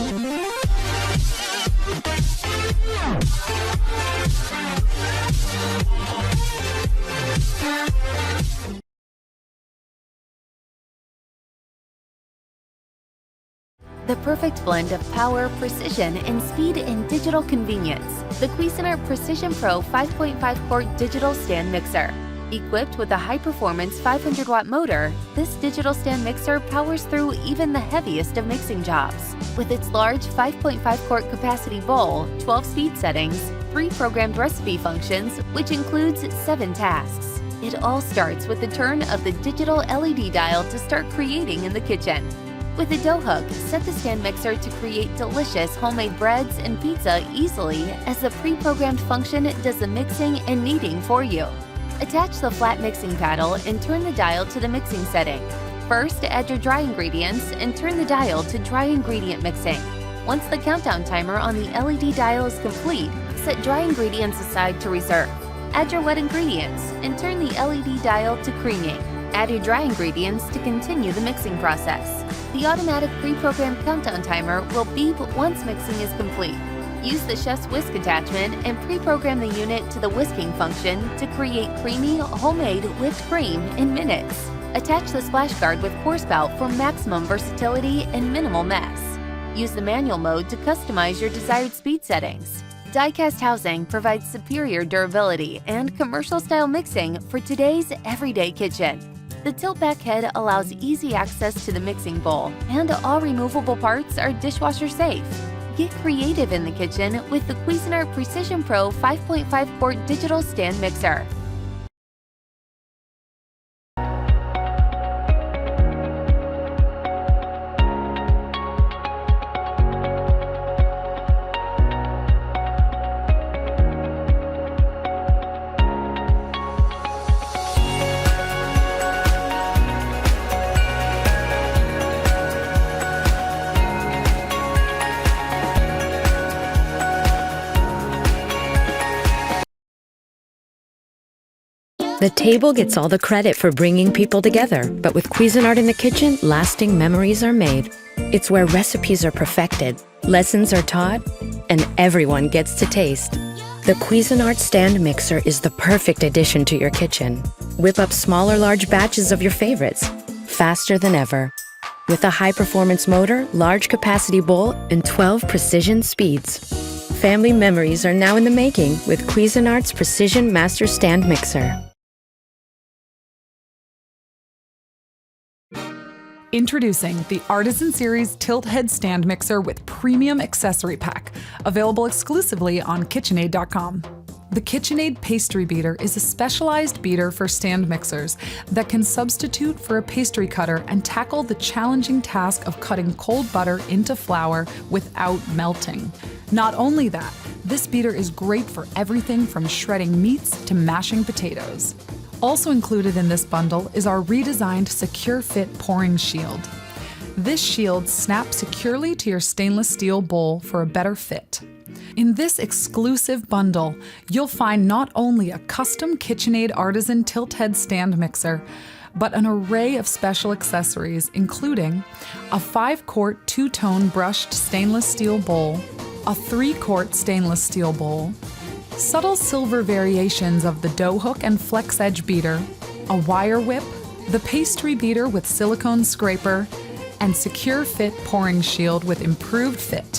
The perfect blend of power, precision, and speed and digital convenience. The Cuisinart Precision Pro 5.5 quart digital stand mixer. Equipped with a high-performance 500-watt motor, this digital stand mixer powers through even the heaviest of mixing jobs. With its large 5.5 quart capacity bowl, 12 speed settings, 3 programmed recipe functions, which includes 7 tasks. It all starts with the turn of the digital LED dial to start creating in the kitchen. With a dough hook, set the stand mixer to create delicious homemade breads and pizza easily as the pre-programmed function does the mixing and kneading for you. Attach the flat mixing paddle and turn the dial to the mixing setting. First, add your dry ingredients and turn the dial to dry ingredient mixing. Once the countdown timer on the LED dial is complete, set dry ingredients aside to reserve. Add your wet ingredients and turn the LED dial to creaming. Add your dry ingredients to continue the mixing process. The automatic pre-programmed countdown timer will beep once mixing is complete. Use the chef's whisk attachment and pre-program the unit to the whisking function to create creamy, homemade whipped cream in minutes. Attach the splash guard with pour spout for maximum versatility and minimal mess. Use the manual mode to customize your desired speed settings. Die-cast housing provides superior durability and commercial-style mixing for today's everyday kitchen. The tilt-back head allows easy access to the mixing bowl, and all removable parts are dishwasher safe. Get creative in the kitchen with the Cuisinart Precision Pro 5.5 quart digital stand mixer. The table gets all the credit for bringing people together, but with Cuisinart in the kitchen, lasting memories are made. It's where recipes are perfected, lessons are taught, and everyone gets to taste. The Cuisinart stand mixer is the perfect addition to your kitchen. Whip up small or large batches of your favorites, faster than ever. With a high-performance motor, large capacity bowl, and 12 precision speeds. Family memories are now in the making with Cuisinart's Precision Master Stand Mixer. Introducing the Artisan Series Tilt Head Stand Mixer with Premium Accessory Pack, available exclusively on KitchenAid.com. The KitchenAid Pastry Beater is a specialized beater for stand mixers that can substitute for a pastry cutter and tackle the challenging task of cutting cold butter into flour without melting. Not only that, this beater is great for everything from shredding meats to mashing potatoes. Also included in this bundle is our redesigned Secure Fit pouring shield. This shield snaps securely to your stainless steel bowl for a better fit. In this exclusive bundle, you'll find not only a custom KitchenAid Artisan tilt head stand mixer, but an array of special accessories, including a 5-quart 2-tone brushed stainless steel bowl, a 3-quart stainless steel bowl, subtle silver variations of the dough hook and flex edge beater, a wire whip, the pastry beater with silicone scraper, and Secure Fit pouring shield with improved fit.